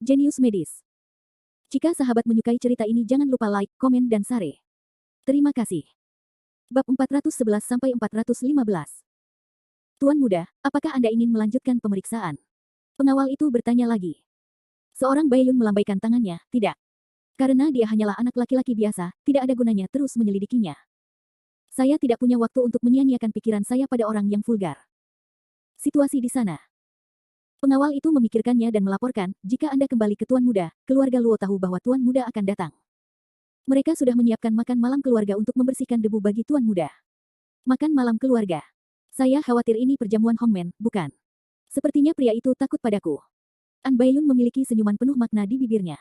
Jenius medis. Jika sahabat menyukai cerita ini jangan lupa like, komen dan share. Terima kasih. Bab 411-415. Tuan Muda, apakah Anda ingin melanjutkan pemeriksaan? Pengawal itu bertanya lagi. Seorang Baiyun melambaikan tangannya, tidak. Karena dia hanyalah anak laki-laki biasa, tidak ada gunanya terus menyelidikinya. Saya tidak punya waktu untuk menyia-nyiakan pikiran saya pada orang yang vulgar. Situasi di sana. Pengawal itu memikirkannya dan melaporkan, jika Anda kembali ke Tuan Muda, keluarga Luo tahu bahwa Tuan Muda akan datang. Mereka sudah menyiapkan makan malam keluarga untuk membersihkan debu bagi Tuan Muda. Makan malam keluarga. Saya khawatir ini perjamuan Hongmen, bukan? Sepertinya pria itu takut padaku. An Baiyun memiliki senyuman penuh makna di bibirnya.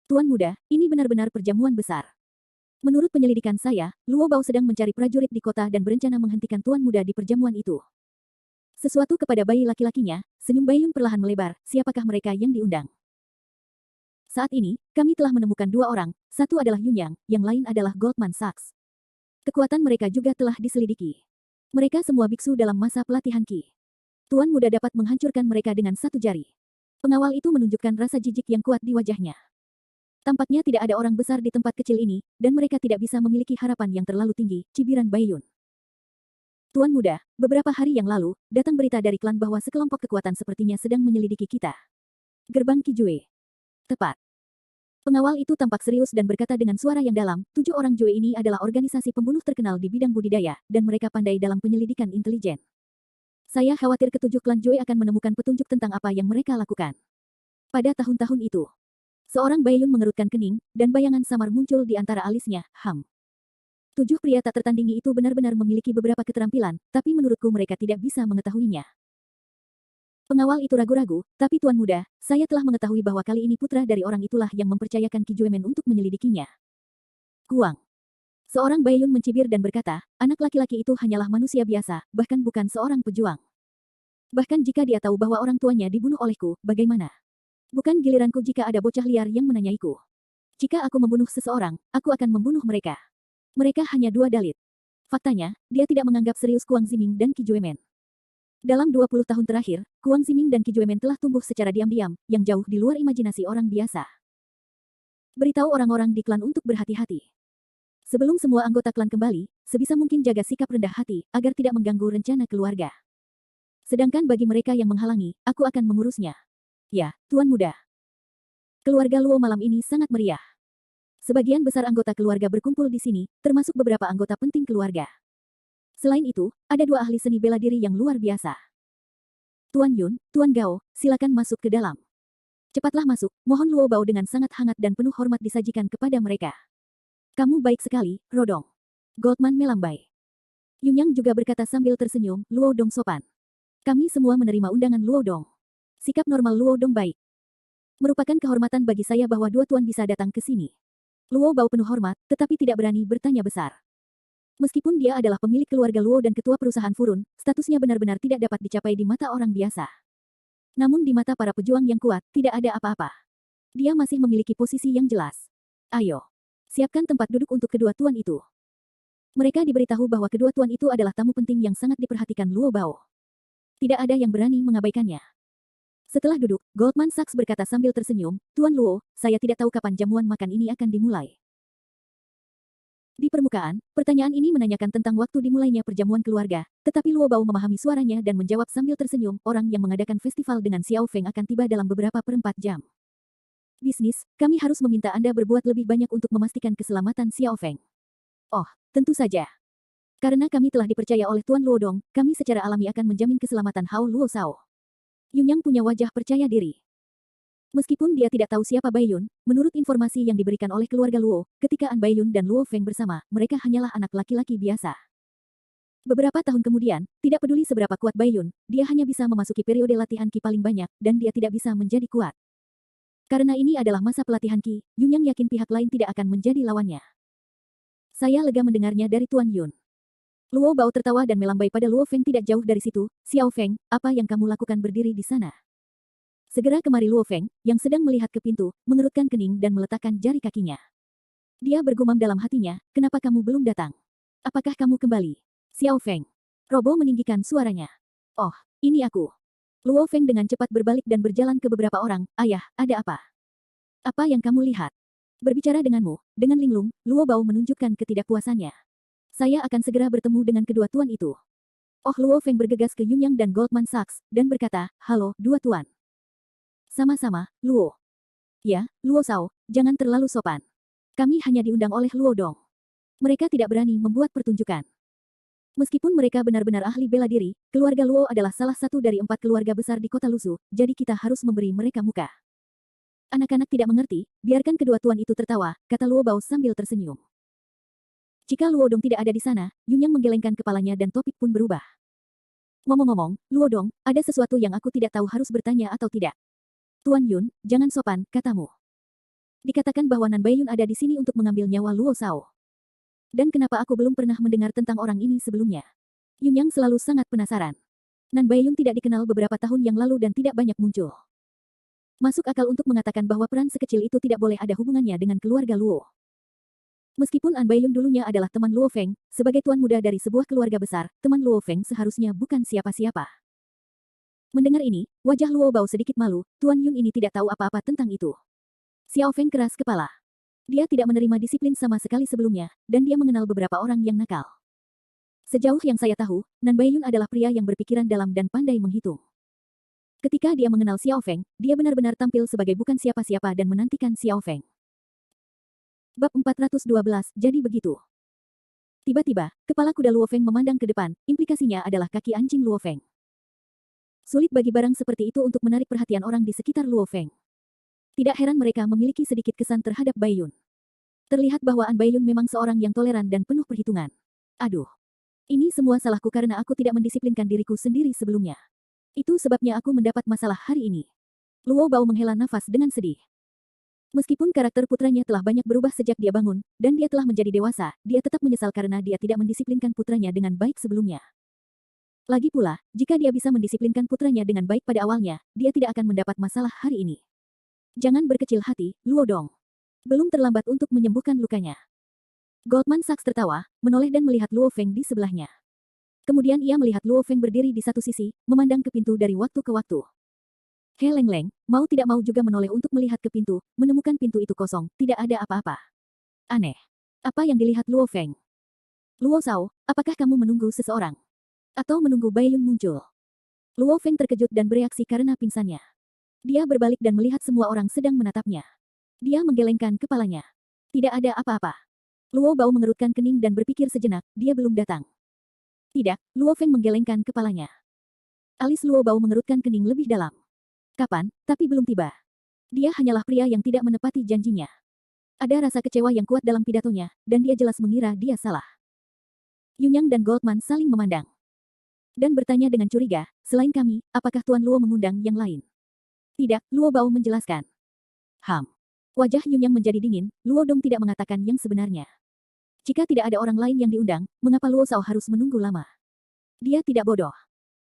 Tuan Muda, ini benar-benar perjamuan besar. Menurut penyelidikan saya, Luo Bao sedang mencari prajurit di kota dan berencana menghentikan Tuan Muda di perjamuan itu. Sesuatu kepada bayi laki-lakinya, senyum Baiyun perlahan melebar, siapakah mereka yang diundang? Saat ini, kami telah menemukan dua orang, satu adalah Yunyang, yang lain adalah Goldman Sachs. Kekuatan mereka juga telah diselidiki. Mereka semua biksu dalam masa pelatihan Qi. Tuan Muda dapat menghancurkan mereka dengan satu jari. Pengawal itu menunjukkan rasa jijik yang kuat di wajahnya. Tampaknya tidak ada orang besar di tempat kecil ini, dan mereka tidak bisa memiliki harapan yang terlalu tinggi, cibiran Baiyun. Tuan Muda, beberapa hari yang lalu, datang berita dari klan bahwa sekelompok kekuatan sepertinya sedang menyelidiki kita. Gerbang Kijue. Tepat. Pengawal itu tampak serius dan berkata dengan suara yang dalam, 7 orang Jue ini adalah organisasi pembunuh terkenal di bidang budidaya, dan mereka pandai dalam penyelidikan intelijen. Saya khawatir ketujuh klan Jue akan menemukan petunjuk tentang apa yang mereka lakukan. Pada tahun-tahun itu, seorang Baiyun mengerutkan kening, dan bayangan samar muncul di antara alisnya, 7 pria tak tertandingi itu benar-benar memiliki beberapa keterampilan, tapi menurutku mereka tidak bisa mengetahuinya. Pengawal itu ragu-ragu, tapi Tuan Muda, saya telah mengetahui bahwa kali ini putra dari orang itulah yang mempercayakan Qi Juemen untuk menyelidikinya. Kuang. Seorang Baiyun mencibir dan berkata, anak laki-laki itu hanyalah manusia biasa, bahkan bukan seorang pejuang. Bahkan jika dia tahu bahwa orang tuanya dibunuh olehku, bagaimana? Bukan giliranku jika ada bocah liar yang menanyaiku. Jika aku membunuh seseorang, aku akan membunuh mereka. Mereka hanya dua dalit. Faktanya, dia tidak menganggap serius Kuang Ziming dan Qi Juemen. Dalam 20 tahun terakhir, Kuang Ziming dan Qi Juemen telah tumbuh secara diam-diam, yang jauh di luar imajinasi orang biasa. Beritahu orang-orang di klan untuk berhati-hati. Sebelum semua anggota klan kembali, sebisa mungkin jaga sikap rendah hati, agar tidak mengganggu rencana keluarga. Sedangkan bagi mereka yang menghalangi, aku akan mengurusnya. Ya, Tuan Muda. Keluarga Luo malam ini sangat meriah. Sebagian besar anggota keluarga berkumpul di sini, termasuk beberapa anggota penting keluarga. Selain itu, ada 2 ahli seni bela diri yang luar biasa. Tuan Yun, Tuan Gao, silakan masuk ke dalam. Cepatlah masuk, mohon Luo Bao dengan sangat hangat dan penuh hormat disajikan kepada mereka. Kamu baik sekali, Rodong. Goldman melambai. Yunyang juga berkata sambil tersenyum, Luo Dong sopan. Kami semua menerima undangan Luo Dong. Sikap normal Luo Dong baik. Merupakan kehormatan bagi saya bahwa 2 tuan bisa datang ke sini. Luo Bao penuh hormat, tetapi tidak berani bertanya besar. Meskipun dia adalah pemilik keluarga Luo dan ketua perusahaan Furun, statusnya benar-benar tidak dapat dicapai di mata orang biasa. Namun di mata para pejuang yang kuat, tidak ada apa-apa. Dia masih memiliki posisi yang jelas. Ayo. Siapkan tempat duduk untuk kedua tuan itu. Mereka diberitahu bahwa kedua tuan itu adalah tamu penting yang sangat diperhatikan Luo Bao. Tidak ada yang berani mengabaikannya. Setelah duduk, Goldman Sachs berkata sambil tersenyum, Tuan Luo, saya tidak tahu kapan jamuan makan ini akan dimulai. Di permukaan, pertanyaan ini menanyakan tentang waktu dimulainya perjamuan keluarga, tetapi Luo Bao memahami suaranya dan menjawab sambil tersenyum, orang yang mengadakan festival dengan Xiao Feng akan tiba dalam beberapa perempat jam. Bisnis, kami harus meminta Anda berbuat lebih banyak untuk memastikan keselamatan Xiao Feng. Oh, tentu saja. Karena kami telah dipercaya oleh Tuan Luo Dong, kami secara alami akan menjamin keselamatan Hao Luo Sao. Yunyang punya wajah percaya diri. Meskipun dia tidak tahu siapa Baiyun, menurut informasi yang diberikan oleh keluarga Luo, ketika An Baiyun dan Luo Feng bersama, mereka hanyalah anak laki-laki biasa. Beberapa tahun kemudian, tidak peduli seberapa kuat Baiyun, dia hanya bisa memasuki periode latihan Qi paling banyak, dan dia tidak bisa menjadi kuat. Karena ini adalah masa pelatihan Qi, Yunyang yakin pihak lain tidak akan menjadi lawannya. Saya lega mendengarnya dari Tuan Yun. Luo Bao tertawa dan melambai pada Luo Feng tidak jauh dari situ, Xiao Feng, apa yang kamu lakukan berdiri di sana? Segera kemari Luo Feng, yang sedang melihat ke pintu, mengerutkan kening dan meletakkan jari kakinya. Dia bergumam dalam hatinya, kenapa kamu belum datang? Apakah kamu kembali? Xiao Feng. Robo meninggikan suaranya. Oh, ini aku. Luo Feng dengan cepat berbalik dan berjalan ke beberapa orang. Ayah, ada apa? Apa yang kamu lihat? Berbicara denganmu, dengan linglung, Luo Bao menunjukkan ketidakpuasannya. Saya akan segera bertemu dengan kedua tuan itu. Oh, Luo Feng bergegas ke Yunyang dan Goldman Sachs, dan berkata, halo, dua tuan. Sama-sama, Luo. Ya, Luo Sao, jangan terlalu sopan. Kami hanya diundang oleh Luo Dong. Mereka tidak berani membuat pertunjukan. Meskipun mereka benar-benar ahli bela diri, keluarga Luo adalah salah satu dari 4 keluarga besar di kota Lusu, jadi kita harus memberi mereka muka. Anak-anak tidak mengerti, biarkan kedua tuan itu tertawa, kata Luo Bao sambil tersenyum. Jika Luo Dong tidak ada di sana, Yunyang menggelengkan kepalanya dan topik pun berubah. Ngomong-ngomong, Luo Dong, ada sesuatu yang aku tidak tahu harus bertanya atau tidak. Tuan Yun, jangan sopan, katamu. Dikatakan bahwa Nan Baiyun ada di sini untuk mengambil nyawa Luo Sao. Dan kenapa aku belum pernah mendengar tentang orang ini sebelumnya? Yunyang selalu sangat penasaran. Nan Baiyun tidak dikenal beberapa tahun yang lalu dan tidak banyak muncul. Masuk akal untuk mengatakan bahwa peran sekecil itu tidak boleh ada hubungannya dengan keluarga Luo. Meskipun An Baiyun dulunya adalah teman Luo Feng, sebagai tuan muda dari sebuah keluarga besar, teman Luo Feng seharusnya bukan siapa-siapa. Mendengar ini, wajah Luo Bao sedikit malu, Tuan Yun ini tidak tahu apa-apa tentang itu. Xiao Feng keras kepala. Dia tidak menerima disiplin sama sekali sebelumnya, dan dia mengenal beberapa orang yang nakal. Sejauh yang saya tahu, Nan Baiyun adalah pria yang berpikiran dalam dan pandai menghitung. Ketika dia mengenal Xiao Feng, dia benar-benar tampil sebagai bukan siapa-siapa dan menantikan Xiao Feng. Bab 412, jadi begitu. Tiba-tiba, kepala kuda Luo Feng memandang ke depan, implikasinya adalah kaki anjing Luo Feng. Sulit bagi barang seperti itu untuk menarik perhatian orang di sekitar Luo Feng. Tidak heran mereka memiliki sedikit kesan terhadap Baiyun. Terlihat bahwa An Baiyun memang seorang yang toleran dan penuh perhitungan. Aduh. Ini semua salahku karena aku tidak mendisiplinkan diriku sendiri sebelumnya. Itu sebabnya aku mendapat masalah hari ini. Luo Bao menghela nafas dengan sedih. Meskipun karakter putranya telah banyak berubah sejak dia bangun, dan dia telah menjadi dewasa, dia tetap menyesal karena dia tidak mendisiplinkan putranya dengan baik sebelumnya. Lagi pula, jika dia bisa mendisiplinkan putranya dengan baik pada awalnya, dia tidak akan mendapat masalah hari ini. Jangan berkecil hati, Luo Dong. Belum terlambat untuk menyembuhkan lukanya. Goldman Sachs tertawa, menoleh dan melihat Luo Feng di sebelahnya. Kemudian ia melihat Luo Feng berdiri di satu sisi, memandang ke pintu dari waktu ke waktu. He Leng Leng, mau tidak mau juga menoleh untuk melihat ke pintu, menemukan pintu itu kosong, tidak ada apa-apa. Aneh. Apa yang dilihat Luo Feng? Luo Sao, apakah kamu menunggu seseorang? Atau menunggu Baiyun muncul? Luo Feng terkejut dan bereaksi karena pingsannya. Dia berbalik dan melihat semua orang sedang menatapnya. Dia menggelengkan kepalanya. Tidak ada apa-apa. Luo Bao mengerutkan kening dan berpikir sejenak, dia belum datang. Tidak, Luo Feng menggelengkan kepalanya. Alis Luo Bao mengerutkan kening lebih dalam. Kapan, tapi belum tiba. Dia hanyalah pria yang tidak menepati janjinya. Ada rasa kecewa yang kuat dalam pidatonya, dan dia jelas mengira dia salah. Yunyang dan Goldman saling memandang. Dan bertanya dengan curiga, selain kami, apakah Tuan Luo mengundang yang lain? Tidak, Luo Bao menjelaskan. Wajah Yunyang menjadi dingin, Luo Dong tidak mengatakan yang sebenarnya. Jika tidak ada orang lain yang diundang, mengapa Luo Sao harus menunggu lama? Dia tidak bodoh.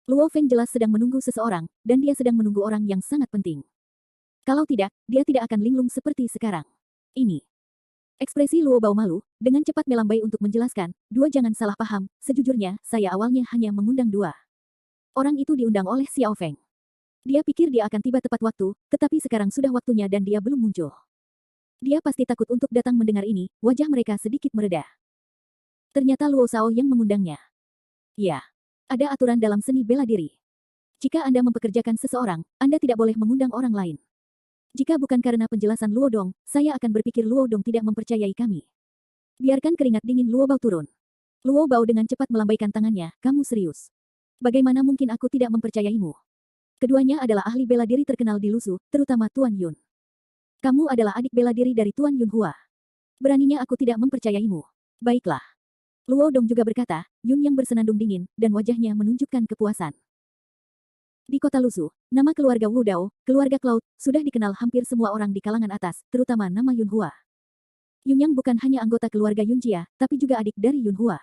Luo Feng jelas sedang menunggu seseorang, dan dia sedang menunggu orang yang sangat penting. Kalau tidak, dia tidak akan linglung seperti sekarang. Ini. Ekspresi Luo Bao malu, dengan cepat melambai untuk menjelaskan, dua jangan salah paham, sejujurnya, saya awalnya hanya mengundang dua. Orang itu diundang oleh Xiao Feng. Dia pikir dia akan tiba tepat waktu, tetapi sekarang sudah waktunya dan dia belum muncul. Dia pasti takut untuk datang mendengar ini, wajah mereka sedikit mereda. Ternyata Luo Sao yang mengundangnya. Ya. Ada aturan dalam seni bela diri. Jika Anda mempekerjakan seseorang, Anda tidak boleh mengundang orang lain. Jika bukan karena penjelasan Luo Dong, saya akan berpikir Luo Dong tidak mempercayai kami. Biarkan keringat dingin Luo Bao turun. Luo Bao dengan cepat melambaikan tangannya, kamu serius. Bagaimana mungkin aku tidak mempercayaimu? Keduanya adalah ahli bela diri terkenal di Lusu, terutama Tuan Yun. Kamu adalah adik bela diri dari Tuan Yun Hua. Beraninya aku tidak mempercayaimu. Baiklah. Luo Dong juga berkata, Yun yang bersenandung dingin, dan wajahnya menunjukkan kepuasan. Di kota Lusu, nama keluarga Wu Dao, keluarga Cloud, sudah dikenal hampir semua orang di kalangan atas, terutama nama Yun Hua. Yun Yang bukan hanya anggota keluarga Yun Jia, tapi juga adik dari Yun Hua.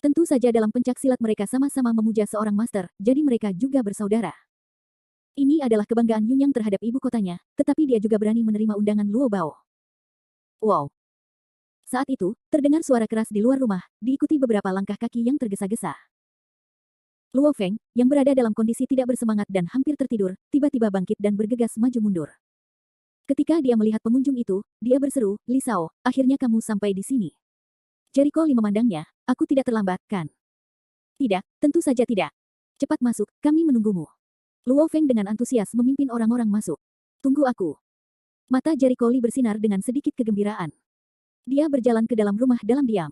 Tentu saja dalam pencak silat mereka sama-sama memuja seorang master, jadi mereka juga bersaudara. Ini adalah kebanggaan Yun Yang terhadap ibu kotanya, tetapi dia juga berani menerima undangan Luo Bao. Wow! Saat itu, terdengar suara keras di luar rumah, diikuti beberapa langkah kaki yang tergesa-gesa. Luo Feng, yang berada dalam kondisi tidak bersemangat dan hampir tertidur, tiba-tiba bangkit dan bergegas maju mundur. Ketika dia melihat pengunjung itu, dia berseru, "Li Shao, akhirnya kamu sampai di sini." Jericho Li memandangnya, "Aku tidak terlambat, kan?" "Tidak, tentu saja tidak. Cepat masuk, kami menunggumu." Luo Feng dengan antusias memimpin orang-orang masuk. "Tunggu aku." Mata Jericho Li bersinar dengan sedikit kegembiraan. Dia berjalan ke dalam rumah dalam diam.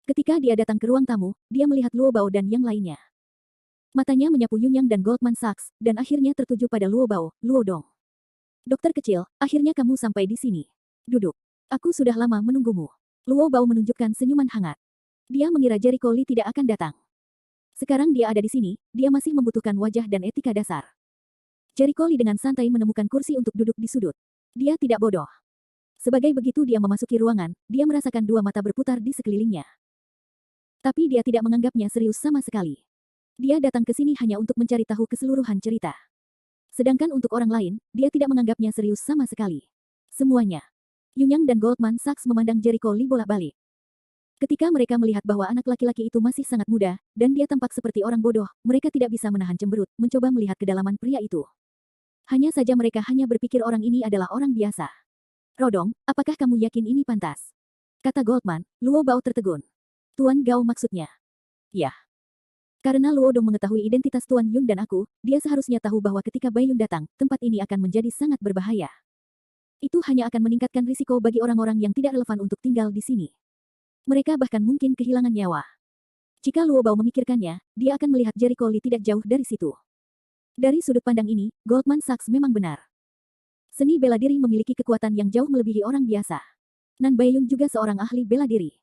Ketika dia datang ke ruang tamu, dia melihat Luo Bao dan yang lainnya. Matanya menyapu Yunyang dan Goldman Sachs, dan akhirnya tertuju pada Luo Bao, Luo Dong. "Dokter kecil, akhirnya kamu sampai di sini. Duduk. Aku sudah lama menunggumu." Luo Bao menunjukkan senyuman hangat. Dia mengira Jericho Li tidak akan datang. Sekarang dia ada di sini, dia masih membutuhkan wajah dan etika dasar. Jericho Li dengan santai menemukan kursi untuk duduk di sudut. Dia tidak bodoh. Sebagai begitu dia memasuki ruangan, dia merasakan dua mata berputar di sekelilingnya. Tapi dia tidak menganggapnya serius sama sekali. Dia datang ke sini hanya untuk mencari tahu keseluruhan cerita. Sedangkan untuk orang lain, dia tidak menganggapnya serius sama sekali. Semuanya. Yunyang dan Goldman Sachs memandang Jericho Li bolak-balik. Ketika mereka melihat bahwa anak laki-laki itu masih sangat muda, dan dia tampak seperti orang bodoh, mereka tidak bisa menahan cemberut, mencoba melihat kedalaman pria itu. Hanya saja mereka hanya berpikir orang ini adalah orang biasa. "Rodong, apakah kamu yakin ini pantas?" kata Goldman. Luo Bao tertegun. "Tuan Gao maksudnya?" "Ya." Karena Luo Dong mengetahui identitas Tuan Yun dan aku, dia seharusnya tahu bahwa ketika Bai Yun datang, tempat ini akan menjadi sangat berbahaya. Itu hanya akan meningkatkan risiko bagi orang-orang yang tidak relevan untuk tinggal di sini. Mereka bahkan mungkin kehilangan nyawa. Jika Luo Bao memikirkannya, dia akan melihat Jericho Li tidak jauh dari situ. Dari sudut pandang ini, Goldman Sachs memang benar. Seni bela diri memiliki kekuatan yang jauh melebihi orang biasa. Nan Baiyun juga seorang ahli bela diri.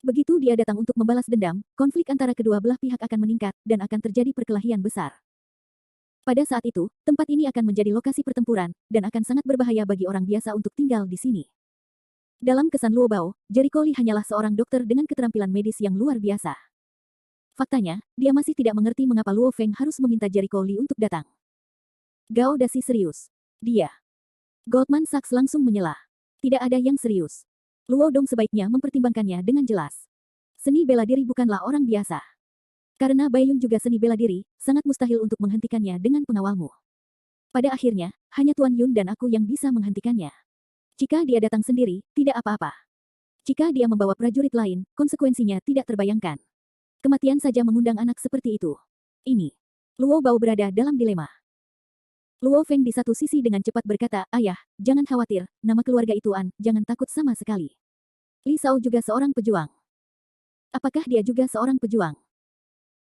Begitu dia datang untuk membalas dendam, konflik antara kedua belah pihak akan meningkat, dan akan terjadi perkelahian besar. Pada saat itu, tempat ini akan menjadi lokasi pertempuran, dan akan sangat berbahaya bagi orang biasa untuk tinggal di sini. Dalam kesan Luo Bao, Jericho Li hanyalah seorang dokter dengan keterampilan medis yang luar biasa. Faktanya, dia masih tidak mengerti mengapa Luo Feng harus meminta Jericho Li untuk datang. Gao Dasi serius. Dia. Goldman Sachs langsung menyela. Tidak ada yang serius. Luo Dong sebaiknya mempertimbangkannya dengan jelas. Seni bela diri bukanlah orang biasa. Karena Baiyun juga seni bela diri, sangat mustahil untuk menghentikannya dengan pengawalmu. Pada akhirnya, hanya Tuan Yun dan aku yang bisa menghentikannya. Jika dia datang sendiri, tidak apa-apa. Jika dia membawa prajurit lain, konsekuensinya tidak terbayangkan. Kematian saja mengundang anak seperti itu. Ini. Luo Bao berada dalam dilema. Luo Feng di satu sisi dengan cepat berkata, "Ayah, jangan khawatir, nama keluarga itu An, jangan takut sama sekali." Li Shao juga seorang pejuang. Apakah dia juga seorang pejuang?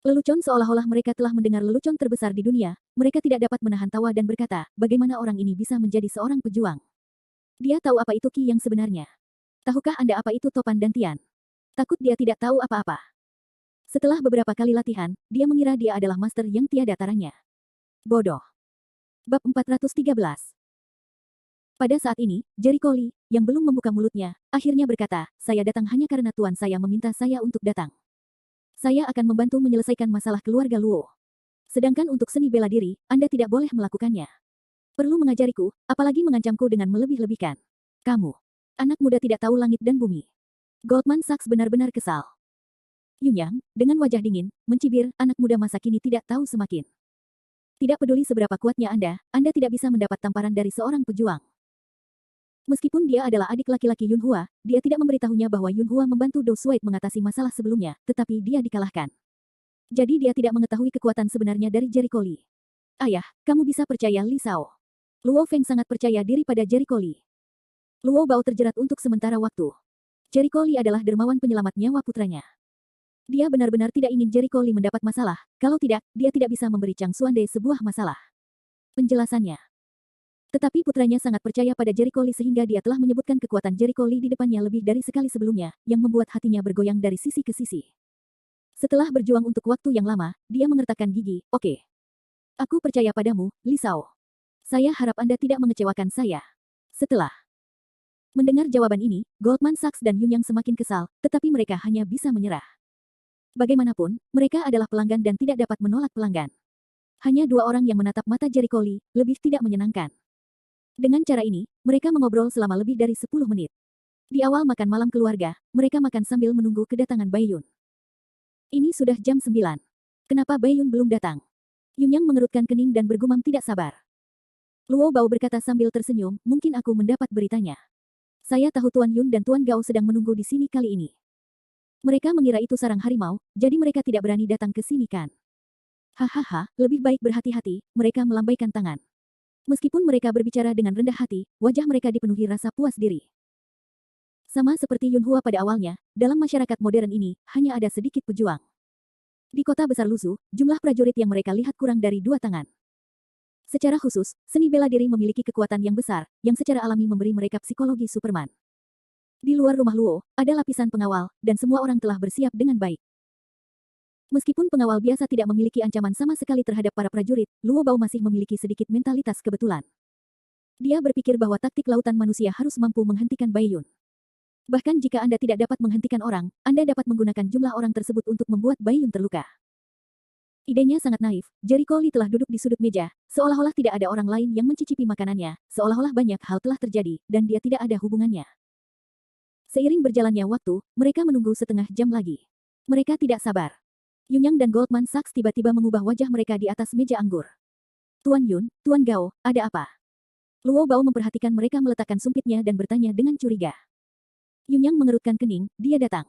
Lelucon seolah-olah mereka telah mendengar lelucon terbesar di dunia, mereka tidak dapat menahan tawa dan berkata, bagaimana orang ini bisa menjadi seorang pejuang? Dia tahu apa itu Qi yang sebenarnya. Tahukah Anda apa itu topan dantian? Takut dia tidak tahu apa-apa. Setelah beberapa kali latihan, dia mengira dia adalah master yang tiada taranya. Bodoh. Bab 413. Pada saat ini, Jericho Li, yang belum membuka mulutnya, akhirnya berkata, saya datang hanya karena tuan saya meminta saya untuk datang. Saya akan membantu menyelesaikan masalah keluarga Luo. Sedangkan untuk seni bela diri, Anda tidak boleh melakukannya. Perlu mengajariku, apalagi mengancamku dengan melebih-lebihkan. Kamu. Anak muda tidak tahu langit dan bumi. Goldman Sachs benar-benar kesal. Yunyang, dengan wajah dingin, mencibir, anak muda masa kini tidak tahu semakin. Tidak peduli seberapa kuatnya Anda tidak bisa mendapat tamparan dari seorang pejuang. Meskipun dia adalah adik laki-laki Yun Hua, dia tidak memberitahunya bahwa Yun Hua membantu Do Suet mengatasi masalah sebelumnya, tetapi dia dikalahkan. Jadi dia tidak mengetahui kekuatan sebenarnya dari Jericho Li. Ayah, kamu bisa percaya Li Shao. Luo Feng sangat percaya diri pada Jericho Li. Luo Bao terjerat untuk sementara waktu. Jericho Li adalah dermawan penyelamat nyawa putranya. Dia benar-benar tidak ingin Jericho Li mendapat masalah, kalau tidak, dia tidak bisa memberi Chang Xuande sebuah masalah. Penjelasannya. Tetapi putranya sangat percaya pada Jericho Li sehingga dia telah menyebutkan kekuatan Jericho Li di depannya lebih dari sekali sebelumnya, yang membuat hatinya bergoyang dari sisi ke sisi. Setelah berjuang untuk waktu yang lama, dia mengertakkan gigi, oke. Aku percaya padamu, Li Shao. Saya harap Anda tidak mengecewakan saya. Setelah mendengar jawaban ini, Goldman Sachs dan Yunyang semakin kesal, tetapi mereka hanya bisa menyerah. Bagaimanapun, mereka adalah pelanggan dan tidak dapat menolak pelanggan. Hanya dua orang yang menatap mata Jericho Li, lebih tidak menyenangkan. Dengan cara ini, mereka mengobrol selama lebih dari 10 menit. Di awal makan malam keluarga, mereka makan sambil menunggu kedatangan Baiyun. Ini sudah jam 9. Kenapa Bai Yun belum datang? Yunyang mengerutkan kening dan bergumam tidak sabar. Luo Bao berkata sambil tersenyum, mungkin aku mendapat beritanya. Saya tahu Tuan Yun dan Tuan Gao sedang menunggu di sini kali ini. Mereka mengira itu sarang harimau, jadi mereka tidak berani datang ke sini kan? Hahaha, lebih baik berhati-hati, mereka melambaikan tangan. Meskipun mereka berbicara dengan rendah hati, wajah mereka dipenuhi rasa puas diri. Sama seperti Yun Hua pada awalnya, dalam masyarakat modern ini, hanya ada sedikit pejuang. Di kota besar Lusu, jumlah prajurit yang mereka lihat kurang dari 2 tangan. Secara khusus, seni bela diri memiliki kekuatan yang besar, yang secara alami memberi mereka psikologi Superman. Di luar rumah Luo, ada lapisan pengawal, dan semua orang telah bersiap dengan baik. Meskipun pengawal biasa tidak memiliki ancaman sama sekali terhadap para prajurit, Luo Bao masih memiliki sedikit mentalitas kebetulan. Dia berpikir bahwa taktik lautan manusia harus mampu menghentikan Bai Yun. Bahkan jika Anda tidak dapat menghentikan orang, Anda dapat menggunakan jumlah orang tersebut untuk membuat Bai Yun terluka. Idenya sangat naif, Jericho Lee telah duduk di sudut meja, seolah-olah tidak ada orang lain yang mencicipi makanannya, seolah-olah banyak hal telah terjadi, dan dia tidak ada hubungannya. Seiring berjalannya waktu, mereka menunggu setengah jam lagi. Mereka tidak sabar. Yunyang dan Goldman Sachs tiba-tiba mengubah wajah mereka di atas meja anggur. Tuan Yun, Tuan Gao, ada apa? Luo Bao memperhatikan mereka meletakkan sumpitnya dan bertanya dengan curiga. Yunyang mengerutkan kening, dia datang.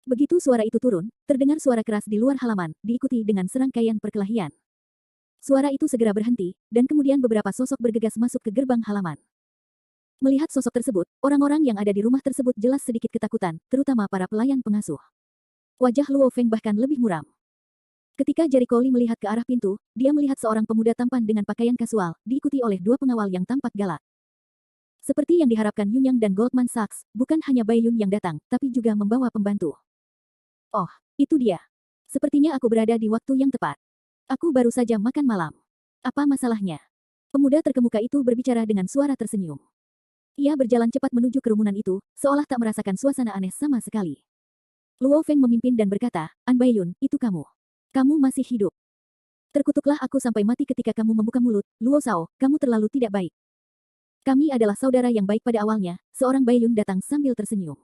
Begitu suara itu turun, terdengar suara keras di luar halaman, diikuti dengan serangkaian perkelahian. Suara itu segera berhenti, dan kemudian beberapa sosok bergegas masuk ke gerbang halaman. Melihat sosok tersebut, orang-orang yang ada di rumah tersebut jelas sedikit ketakutan, terutama para pelayan pengasuh. Wajah Luo Feng bahkan lebih muram. Ketika Jericho Lee melihat ke arah pintu, dia melihat seorang pemuda tampan dengan pakaian kasual, diikuti oleh 2 pengawal yang tampak galak. Seperti yang diharapkan Yunyang dan Goldman Sachs, bukan hanya Bai Yun yang datang, tapi juga membawa pembantu. Oh, itu dia. Sepertinya aku berada di waktu yang tepat. Aku baru saja makan malam. Apa masalahnya? Pemuda terkemuka itu berbicara dengan suara tersenyum. Ia berjalan cepat menuju kerumunan itu, seolah tak merasakan suasana aneh sama sekali. Luo Feng memimpin dan berkata, An Bai Yun, itu kamu. Kamu masih hidup. Terkutuklah aku sampai mati ketika kamu membuka mulut, Luo Shao, kamu terlalu tidak baik. Kami adalah saudara yang baik pada awalnya, seorang Bai Yun datang sambil tersenyum.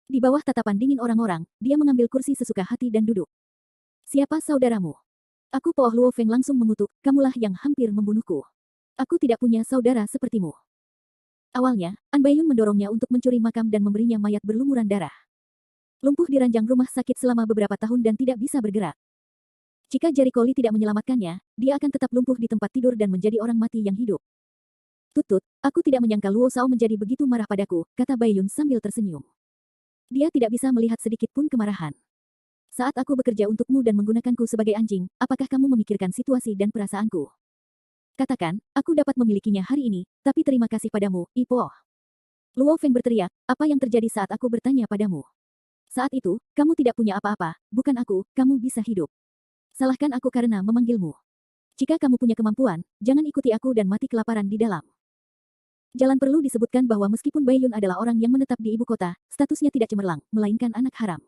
Di bawah tatapan dingin orang-orang, dia mengambil kursi sesuka hati dan duduk. Siapa saudaramu? Aku Po Luo Feng langsung mengutuk, kamulah yang hampir membunuhku. Aku tidak punya saudara sepertimu. Awalnya, An Bai Yun mendorongnya untuk mencuri makam dan memberinya mayat berlumuran darah. Lumpuh di ranjang rumah sakit selama beberapa tahun dan tidak bisa bergerak. Jika Jericho Lee tidak menyelamatkannya, dia akan tetap lumpuh di tempat tidur dan menjadi orang mati yang hidup. Tutut, aku tidak menyangka Luo Shao menjadi begitu marah padaku, kata Bai Yun sambil tersenyum. Dia tidak bisa melihat sedikit pun kemarahan. Saat aku bekerja untukmu dan menggunakanku sebagai anjing, apakah kamu memikirkan situasi dan perasaanku? Katakan, aku dapat memilikinya hari ini, tapi terima kasih padamu, Ipo. Luo Feng berteriak, apa yang terjadi saat aku bertanya padamu? Saat itu, kamu tidak punya apa-apa, bukan aku, kamu bisa hidup. Salahkan aku karena memanggilmu. Jika kamu punya kemampuan, jangan ikuti aku dan mati kelaparan di dalam. Jalan perlu disebutkan bahwa meskipun Bai Yun adalah orang yang menetap di ibu kota, statusnya tidak cemerlang, melainkan anak haram.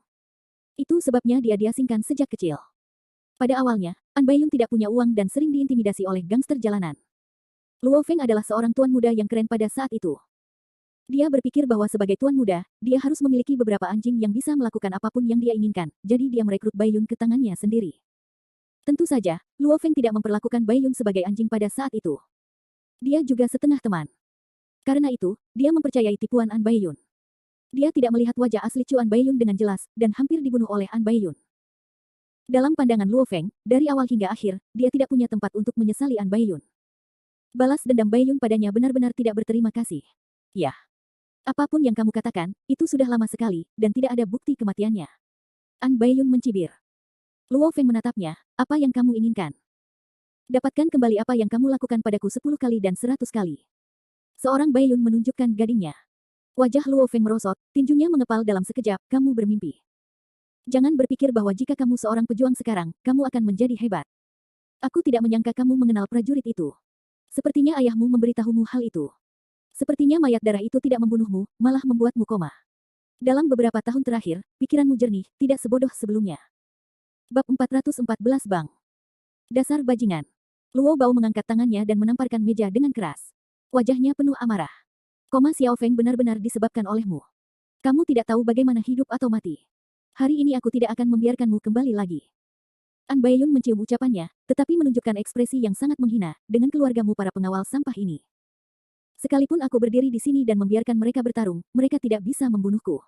Itu sebabnya dia diasingkan sejak kecil. Pada awalnya, An Bai Yun tidak punya uang dan sering diintimidasi oleh gangster jalanan. Luo Feng adalah seorang tuan muda yang keren pada saat itu. Dia berpikir bahwa sebagai tuan muda, dia harus memiliki beberapa anjing yang bisa melakukan apapun yang dia inginkan, jadi dia merekrut Bai Yun ke tangannya sendiri. Tentu saja, Luo Feng tidak memperlakukan Bai Yun sebagai anjing pada saat itu. Dia juga setengah teman. Karena itu, dia mempercayai tipuan An Bai Yun. Dia tidak melihat wajah asli Chuan Bai Yun dengan jelas, dan hampir dibunuh oleh An Bai Yun. Dalam pandangan Luo Feng, dari awal hingga akhir, dia tidak punya tempat untuk menyesali An Bai Yun. Balas dendam Bai Yun padanya benar-benar tidak berterima kasih. Ya. Apapun yang kamu katakan, itu sudah lama sekali, dan tidak ada bukti kematiannya. An Bai Yun mencibir. Luo Feng menatapnya, apa yang kamu inginkan? Dapatkan kembali apa yang kamu lakukan padaku 10 kali dan 100 kali. Seorang Bai Yun menunjukkan gadingnya. Wajah Luo Feng merosot, tinjunya mengepal dalam sekejap, kamu bermimpi. Jangan berpikir bahwa jika kamu seorang pejuang sekarang, kamu akan menjadi hebat. Aku tidak menyangka kamu mengenal prajurit itu. Sepertinya ayahmu memberitahumu hal itu. Sepertinya mayat darah itu tidak membunuhmu, malah membuatmu koma. Dalam beberapa tahun terakhir, pikiranmu jernih, tidak sebodoh sebelumnya. Bab 414 Bang. Dasar bajingan. Luo Bao mengangkat tangannya dan menamparkan meja dengan keras. Wajahnya penuh amarah. Koma Xiao Feng benar-benar disebabkan olehmu. Kamu tidak tahu bagaimana hidup atau mati. Hari ini aku tidak akan membiarkanmu kembali lagi. An Baiyun mencium ucapannya, tetapi menunjukkan ekspresi yang sangat menghina, dengan keluargamu para pengawal sampah ini. Sekalipun aku berdiri di sini dan membiarkan mereka bertarung, mereka tidak bisa membunuhku.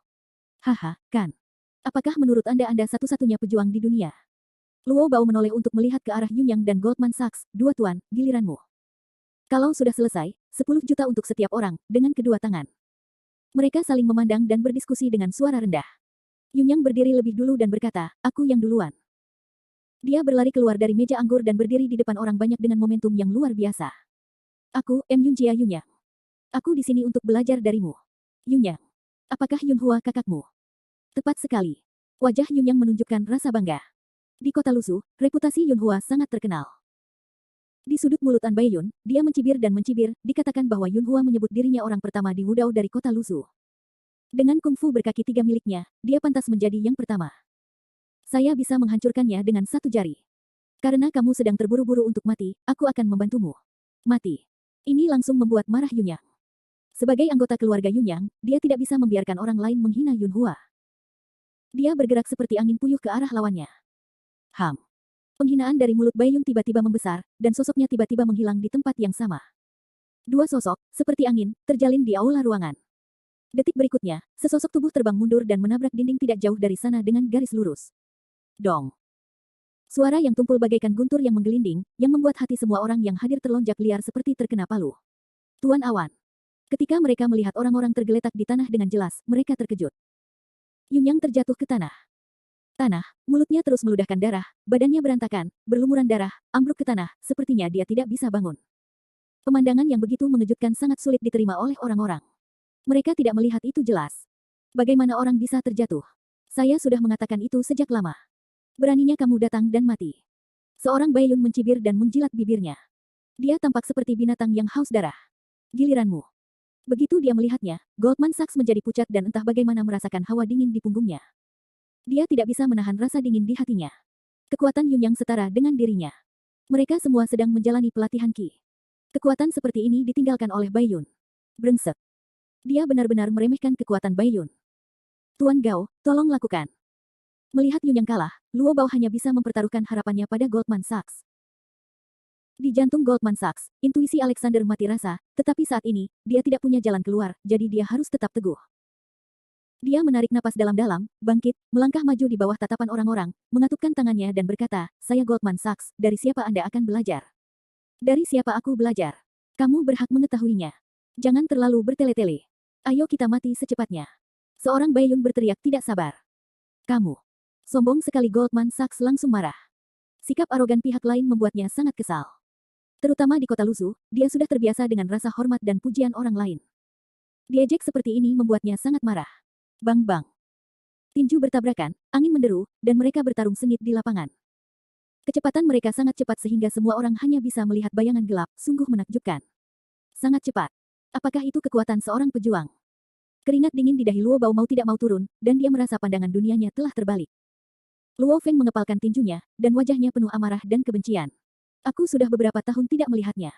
Haha, kan? Apakah menurut Anda satu-satunya pejuang di dunia? Luo Bao menoleh untuk melihat ke arah Yunyang dan Goldman Sachs. Dua tuan, giliranmu. Kalau sudah selesai, 10 juta untuk setiap orang, dengan kedua tangan. Mereka saling memandang dan berdiskusi dengan suara rendah. Yunyang berdiri lebih dulu dan berkata, aku yang duluan. Dia berlari keluar dari meja anggur dan berdiri di depan orang banyak dengan momentum yang luar biasa. Aku, Yunjia Yunyang. Aku di sini untuk belajar darimu. Yunyang. Apakah Yunhua kakakmu? Tepat sekali. Wajah Yunyang menunjukkan rasa bangga. Di kota Lusu, reputasi Yunhua sangat terkenal. Di sudut mulut An Baiyun, dia mencibir dan mencibir, dikatakan bahwa Yunhua menyebut dirinya orang pertama di Wudao dari kota Lusu. Dengan kungfu berkaki 3 miliknya, dia pantas menjadi yang pertama. Saya bisa menghancurkannya dengan satu jari. Karena kamu sedang terburu-buru untuk mati, aku akan membantumu. Mati. Ini langsung membuat marah Yunyang. Sebagai anggota keluarga Yunyang, dia tidak bisa membiarkan orang lain menghina Yunhua. Dia bergerak seperti angin puyuh ke arah lawannya. Penghinaan dari mulut Baiyun tiba-tiba membesar, dan sosoknya tiba-tiba menghilang di tempat yang sama. Dua sosok, seperti angin, terjalin di aula ruangan. Detik berikutnya, sesosok tubuh terbang mundur dan menabrak dinding tidak jauh dari sana dengan garis lurus. Dong. Suara yang tumpul bagaikan guntur yang menggelinding, yang membuat hati semua orang yang hadir terlonjak liar seperti terkena palu. Tuan Awan. Ketika mereka melihat orang-orang tergeletak di tanah dengan jelas, mereka terkejut. Yunyang terjatuh ke tanah. Mulutnya terus meludahkan darah, badannya berantakan, berlumuran darah, ambruk ke tanah, sepertinya dia tidak bisa bangun. Pemandangan yang begitu mengejutkan sangat sulit diterima oleh orang-orang. Mereka tidak melihat itu jelas. Bagaimana orang bisa terjatuh? Saya sudah mengatakan itu sejak lama. Beraninya kamu datang dan mati. Seorang Baiyun mencibir dan menjilat bibirnya. Dia tampak seperti binatang yang haus darah. Giliranmu. Begitu dia melihatnya, Goldman Sachs menjadi pucat dan entah bagaimana merasakan hawa dingin di punggungnya. Dia tidak bisa menahan rasa dingin di hatinya. Kekuatan Yunyang setara dengan dirinya. Mereka semua sedang menjalani pelatihan Qi. Kekuatan seperti ini ditinggalkan oleh Baiyun. Brengsek. Dia benar-benar meremehkan kekuatan Baiyun. Tuan Gao, tolong lakukan. Melihat Yunyang kalah, Luo Bao hanya bisa mempertaruhkan harapannya pada Goldman Sachs. Di jantung Goldman Sachs, intuisi Alexander mati rasa, tetapi saat ini, dia tidak punya jalan keluar, jadi dia harus tetap teguh. Dia menarik napas dalam-dalam, bangkit, melangkah maju di bawah tatapan orang-orang, mengatupkan tangannya dan berkata, saya Goldman Sachs, dari siapa Anda akan belajar? Dari siapa aku belajar? Kamu berhak mengetahuinya. Jangan terlalu bertele-tele. Ayo kita mati secepatnya. Seorang Baiyun berteriak tidak sabar. Kamu. Sombong sekali Goldman Sachs langsung marah. Sikap arogan pihak lain membuatnya sangat kesal. Terutama di kota Lusu, dia sudah terbiasa dengan rasa hormat dan pujian orang lain. Diejek seperti ini membuatnya sangat marah. Bang-bang. Tinju bertabrakan, angin menderu, dan mereka bertarung sengit di lapangan. Kecepatan mereka sangat cepat sehingga semua orang hanya bisa melihat bayangan gelap, sungguh menakjubkan. Sangat cepat. Apakah itu kekuatan seorang pejuang? Keringat dingin di dahi Luo Bao mau tidak mau turun, dan dia merasa pandangan dunianya telah terbalik. Luo Feng mengepalkan tinjunya, dan wajahnya penuh amarah dan kebencian. Aku sudah beberapa tahun tidak melihatnya.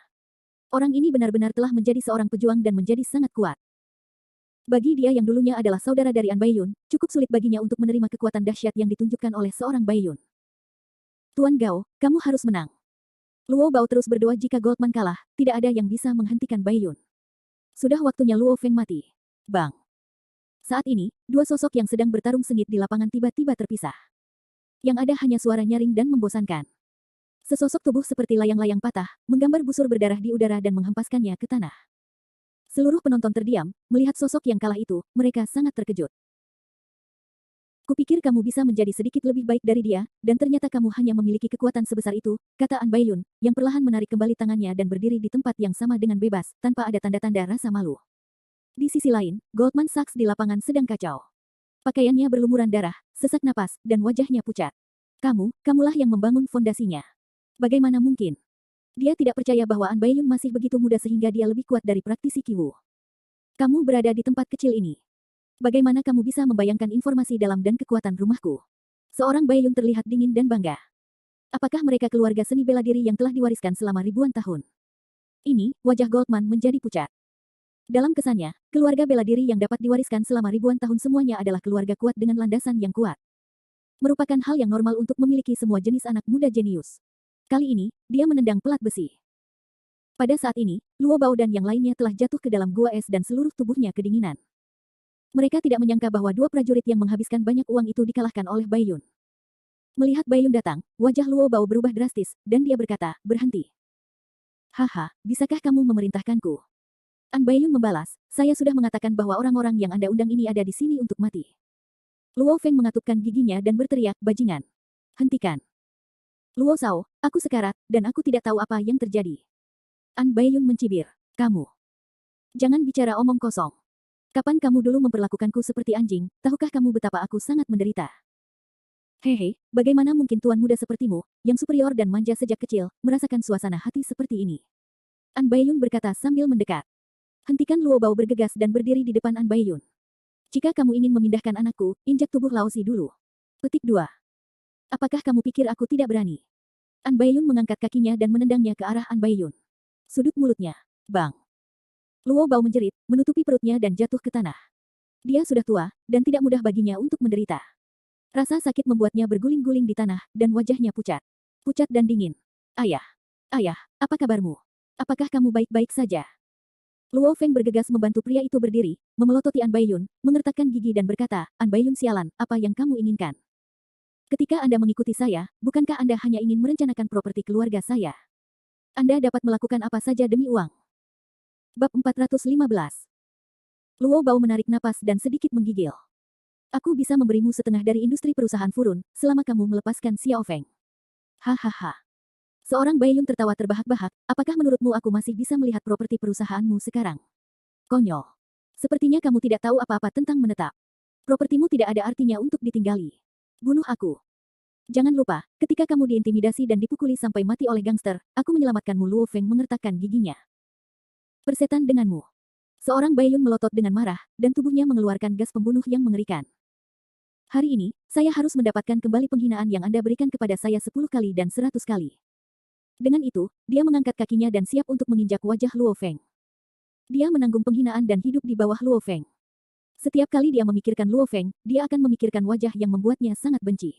Orang ini benar-benar telah menjadi seorang pejuang dan menjadi sangat kuat. Bagi dia yang dulunya adalah saudara dari An Baiyun, cukup sulit baginya untuk menerima kekuatan dahsyat yang ditunjukkan oleh seorang Baiyun. Tuan Gao, kamu harus menang. Luo Bao terus berdoa jika Goldman kalah, tidak ada yang bisa menghentikan Baiyun. Sudah waktunya Luo Feng mati. Bang. Saat ini, dua sosok yang sedang bertarung sengit di lapangan tiba-tiba terpisah. Yang ada hanya suara nyaring dan membosankan. Sesosok tubuh seperti layang-layang patah, menggambar busur berdarah di udara dan menghempaskannya ke tanah. Seluruh penonton terdiam, melihat sosok yang kalah itu, mereka sangat terkejut. Kupikir kamu bisa menjadi sedikit lebih baik dari dia, dan ternyata kamu hanya memiliki kekuatan sebesar itu, kata An Baiyun, yang perlahan menarik kembali tangannya dan berdiri di tempat yang sama dengan bebas, tanpa ada tanda-tanda rasa malu. Di sisi lain, Goldman Sachs di lapangan sedang kacau. Pakaiannya berlumuran darah, sesak napas, dan wajahnya pucat. Kamulah yang membangun fondasinya. Bagaimana mungkin? Dia tidak percaya bahwa An Baiyun masih begitu muda sehingga dia lebih kuat dari praktisi Qiwu. Kamu berada di tempat kecil ini. Bagaimana kamu bisa membayangkan informasi dalam dan kekuatan rumahku? Seorang Baiyun terlihat dingin dan bangga. Apakah mereka keluarga seni bela diri yang telah diwariskan selama ribuan tahun? Ini, wajah Goldman menjadi pucat. Dalam kesannya, keluarga bela diri yang dapat diwariskan selama ribuan tahun semuanya adalah keluarga kuat dengan landasan yang kuat. Merupakan hal yang normal untuk memiliki semua jenis anak muda jenius. Kali ini, dia menendang pelat besi. Pada saat ini, Luo Bao dan yang lainnya telah jatuh ke dalam gua es dan seluruh tubuhnya kedinginan. Mereka tidak menyangka bahwa dua prajurit yang menghabiskan banyak uang itu dikalahkan oleh Bai Yun. Melihat Bai Yun datang, wajah Luo Bao berubah drastis, dan dia berkata, berhenti. Haha, bisakah kamu memerintahkanku? An Bai Yun membalas, saya sudah mengatakan bahwa orang-orang yang Anda undang ini ada di sini untuk mati. Luo Feng mengatupkan giginya dan berteriak, bajingan. Hentikan. Luo Shao, aku sekarat, dan aku tidak tahu apa yang terjadi. An Bai Yun mencibir, kamu. Jangan bicara omong kosong. Kapan kamu dulu memperlakukanku seperti anjing, tahukah kamu betapa aku sangat menderita? Hehe, bagaimana mungkin tuan muda sepertimu, yang superior dan manja sejak kecil, merasakan suasana hati seperti ini? An Bai Yun berkata sambil mendekat. Hentikan. Luo Bao bergegas dan berdiri di depan An Bai Yun. Jika kamu ingin memindahkan anakku, injak tubuh Laozi dulu. Petik 2. Apakah kamu pikir aku tidak berani? An Bai Yun mengangkat kakinya dan menendangnya ke arah An Bai Yun. Sudut mulutnya. Bang. Luo Bao menjerit, menutupi perutnya dan jatuh ke tanah. Dia sudah tua, dan tidak mudah baginya untuk menderita. Rasa sakit membuatnya berguling-guling di tanah, dan wajahnya pucat. Pucat dan dingin. Ayah. Ayah, apa kabarmu? Apakah kamu baik-baik saja? Luo Feng bergegas membantu pria itu berdiri, memelototi An Bai Yun, mengertakkan gigi dan berkata, An Bai Yun sialan, apa yang kamu inginkan? Ketika Anda mengikuti saya, bukankah Anda hanya ingin merencanakan properti keluarga saya? Anda dapat melakukan apa saja demi uang. Bab 415. Luo Bao menarik napas dan sedikit menggigil. Aku bisa memberimu setengah dari industri perusahaan Furun, selama kamu melepaskan Xiao Feng. Hahaha. Seorang Bai Yun tertawa terbahak-bahak, apakah menurutmu aku masih bisa melihat properti perusahaanmu sekarang? Konyol. Sepertinya kamu tidak tahu apa-apa tentang menetap. Propertimu tidak ada artinya untuk ditinggali. Bunuh aku. Jangan lupa, ketika kamu diintimidasi dan dipukuli sampai mati oleh gangster, aku menyelamatkanmu. Luo Feng mengertakkan giginya. Persetan denganmu. Seorang Bai Yun melotot dengan marah, dan tubuhnya mengeluarkan gas pembunuh yang mengerikan. Hari ini, saya harus mendapatkan kembali penghinaan yang Anda berikan kepada saya 10 kali dan 100 kali. Dengan itu, dia mengangkat kakinya dan siap untuk menginjak wajah Luo Feng. Dia menanggung penghinaan dan hidup di bawah Luo Feng. Setiap kali dia memikirkan Luo Feng, dia akan memikirkan wajah yang membuatnya sangat benci.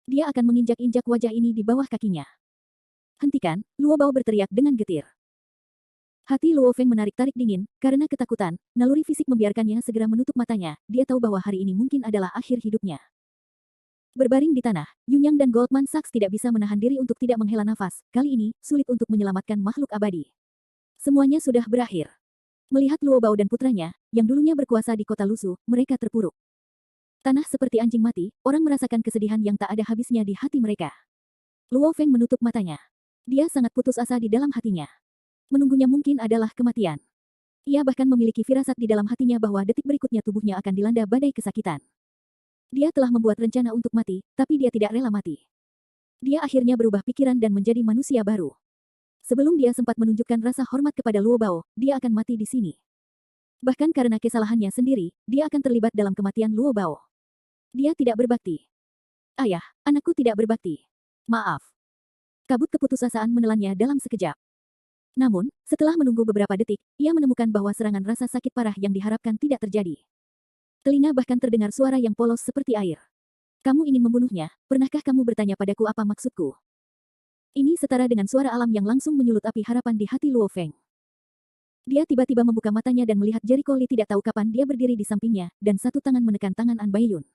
Dia akan menginjak-injak wajah ini di bawah kakinya. Hentikan, Luo Bao berteriak dengan getir. Hati Luo Feng menarik-tarik dingin, karena ketakutan, naluri fisik membiarkannya segera menutup matanya, dia tahu bahwa hari ini mungkin adalah akhir hidupnya. Berbaring di tanah, Yunyang dan Goldman Sachs tidak bisa menahan diri untuk tidak menghela nafas, kali ini, sulit untuk menyelamatkan makhluk abadi. Semuanya sudah berakhir. Melihat Luo Bao dan putranya, yang dulunya berkuasa di kota Lusu, mereka terpuruk. Tanah seperti anjing mati, orang merasakan kesedihan yang tak ada habisnya di hati mereka. Luo Feng menutup matanya. Dia sangat putus asa di dalam hatinya. Menunggunya mungkin adalah kematian. Ia bahkan memiliki firasat di dalam hatinya bahwa detik berikutnya tubuhnya akan dilanda badai kesakitan. Dia telah membuat rencana untuk mati, tapi dia tidak rela mati. Dia akhirnya berubah pikiran dan menjadi manusia baru. Sebelum dia sempat menunjukkan rasa hormat kepada Luo Bao, dia akan mati di sini. Bahkan karena kesalahannya sendiri, dia akan terlibat dalam kematian Luo Bao. Dia tidak berbakti. Ayah, anakku tidak berbakti. Maaf. Kabut keputusasaan menelannya dalam sekejap. Namun, setelah menunggu beberapa detik, ia menemukan bahwa serangan rasa sakit parah yang diharapkan tidak terjadi. Telinga bahkan terdengar suara yang polos seperti air. Kamu ingin membunuhnya, pernahkah kamu bertanya padaku apa maksudku? Ini setara dengan suara alam yang langsung menyulut api harapan di hati Luo Feng. Dia tiba-tiba membuka matanya dan melihat Jericho Lee tidak tahu kapan dia berdiri di sampingnya, dan satu tangan menekan tangan An Bai Yun.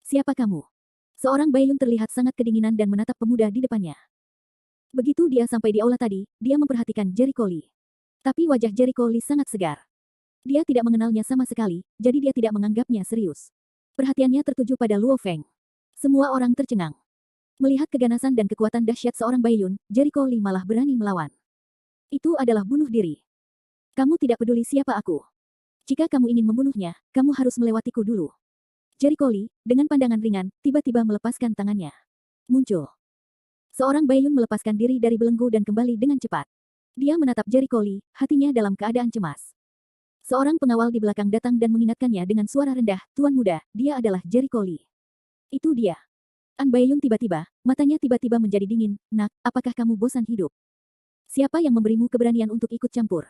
Siapa kamu? Seorang Bai Yun terlihat sangat kedinginan dan menatap pemuda di depannya. Begitu dia sampai di aula tadi, dia memperhatikan Jericho Lee. Tapi wajah Jericho Lee sangat segar. Dia tidak mengenalnya sama sekali, jadi dia tidak menganggapnya serius. Perhatiannya tertuju pada Luo Feng. Semua orang tercengang. Melihat keganasan dan kekuatan dahsyat seorang Bai Yun, Jericho Lee malah berani melawan. Itu adalah bunuh diri. Kamu tidak peduli siapa aku. Jika kamu ingin membunuhnya, kamu harus melewatiku dulu. Jericho Lee, dengan pandangan ringan, tiba-tiba melepaskan tangannya. Muncul. Seorang Bai Yun melepaskan diri dari belenggu dan kembali dengan cepat. Dia menatap Jericho Lee, hatinya dalam keadaan cemas. Seorang pengawal di belakang datang dan mengingatkannya dengan suara rendah, Tuan Muda, dia adalah Jericho Lee. Itu dia. An Bai Yun tiba-tiba, matanya tiba-tiba menjadi dingin, nak, apakah kamu bosan hidup? Siapa yang memberimu keberanian untuk ikut campur?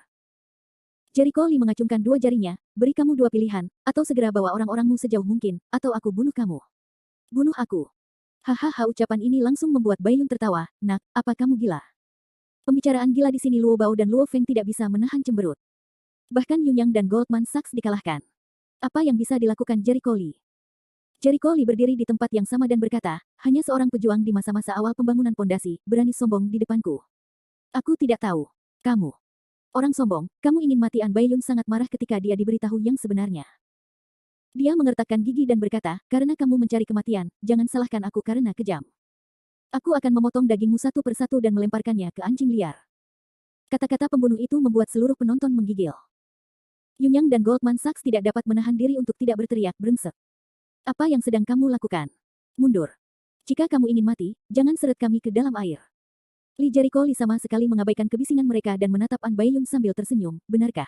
Jericho Lee mengacungkan dua jarinya, beri kamu dua pilihan, atau segera bawa orang-orangmu sejauh mungkin, atau aku bunuh kamu. Bunuh aku. Hahaha, ucapan ini langsung membuat Baiyun tertawa. Nak, apa kamu gila? Pembicaraan gila di sini. Luo Bao dan Luo Feng tidak bisa menahan cemberut. Bahkan Yunyang dan Goldman Sachs dikalahkan. Apa yang bisa dilakukan Jericho Lee? Jericho Lee berdiri di tempat yang sama dan berkata, hanya seorang pejuang di masa-masa awal pembangunan pondasi, berani sombong di depanku. Aku tidak tahu. Kamu. Orang sombong, kamu ingin mati. An Baiyun sangat marah ketika dia diberitahu yang sebenarnya. Dia mengertakkan gigi dan berkata, karena kamu mencari kematian, jangan salahkan aku karena kejam. Aku akan memotong dagingmu satu persatu dan melemparkannya ke anjing liar. Kata-kata pembunuh itu membuat seluruh penonton menggigil. Yunyang dan Goldman Sachs tidak dapat menahan diri untuk tidak berteriak brengsek. Apa yang sedang kamu lakukan? Mundur. Jika kamu ingin mati, jangan seret kami ke dalam air. Li Jericho Lee sama sekali mengabaikan kebisingan mereka dan menatap An Baiyun sambil tersenyum, benarkah?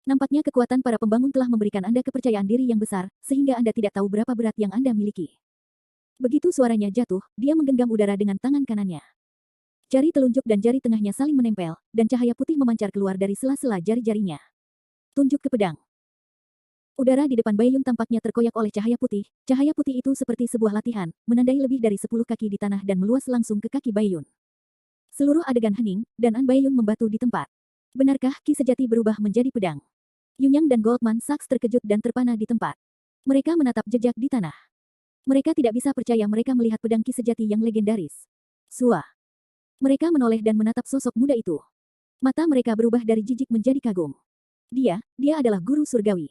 Nampaknya kekuatan para pembangun telah memberikan Anda kepercayaan diri yang besar, sehingga Anda tidak tahu berapa berat yang Anda miliki. Begitu suaranya jatuh, dia menggenggam udara dengan tangan kanannya. Jari telunjuk dan jari tengahnya saling menempel, dan cahaya putih memancar keluar dari sela-sela jari-jarinya. Tunjuk ke pedang. Udara di depan Baiyun tampaknya terkoyak oleh cahaya putih. Cahaya putih itu seperti sebuah latihan, menandai lebih dari 10 kaki di tanah dan meluas langsung ke kaki Baiyun. Seluruh adegan hening, dan An Baiyun membatu di tempat. Benarkah ki sejati berubah menjadi pedang? Yunyang dan Goldman Sachs terkejut dan terpana di tempat. Mereka menatap jejak di tanah. Mereka tidak bisa percaya mereka melihat pedang ki sejati yang legendaris. Sua. Mereka menoleh dan menatap sosok muda itu. Mata mereka berubah dari jijik menjadi kagum. Dia adalah guru surgawi.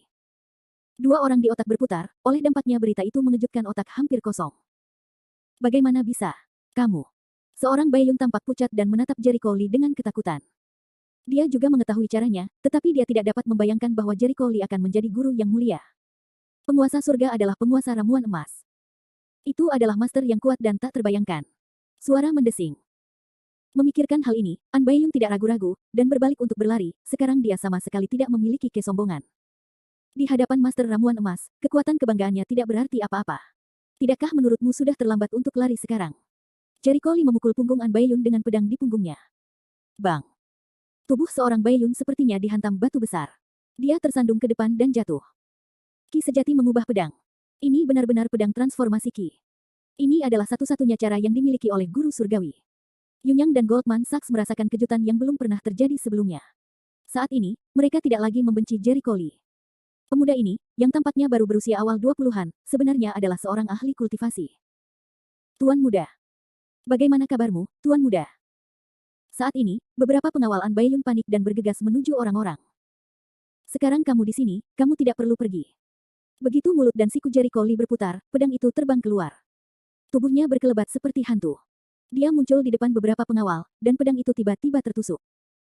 Dua orang di otak berputar, oleh dampaknya berita itu mengejutkan otak hampir kosong. Bagaimana bisa? Kamu. Seorang Baiyun tampak pucat dan menatap Jericho Lee dengan ketakutan. Dia juga mengetahui caranya, tetapi dia tidak dapat membayangkan bahwa Jericho Lee akan menjadi guru yang mulia. Penguasa surga adalah penguasa ramuan emas. Itu adalah master yang kuat dan tak terbayangkan. Suara mendesing. Memikirkan hal ini, An Baiyun tidak ragu-ragu, dan berbalik untuk berlari. Sekarang dia sama sekali tidak memiliki kesombongan. Di hadapan master ramuan emas, kekuatan kebanggaannya tidak berarti apa-apa. Tidakkah menurutmu sudah terlambat untuk lari sekarang? Jericho Lee memukul punggung An Baiyun dengan pedang di punggungnya. Bang! Tubuh seorang Baiyun sepertinya dihantam batu besar. Dia tersandung ke depan dan jatuh. Ki sejati mengubah pedang. Ini benar-benar pedang transformasi Ki. Ini adalah satu-satunya cara yang dimiliki oleh guru surgawi. Yunyang dan Goldman Sachs merasakan kejutan yang belum pernah terjadi sebelumnya. Saat ini, mereka tidak lagi membenci Jericho Lee. Pemuda ini, yang tampaknya baru berusia awal 20-an, sebenarnya adalah seorang ahli kultivasi. Tuan Muda. Bagaimana kabarmu, Tuan Muda? Saat ini, beberapa pengawal An Baiyun panik dan bergegas menuju orang-orang. Sekarang kamu di sini, kamu tidak perlu pergi. Begitu mulut dan siku Jericho Lee berputar, pedang itu terbang keluar. Tubuhnya berkelebat seperti hantu. Dia muncul di depan beberapa pengawal, dan pedang itu tiba-tiba tertusuk.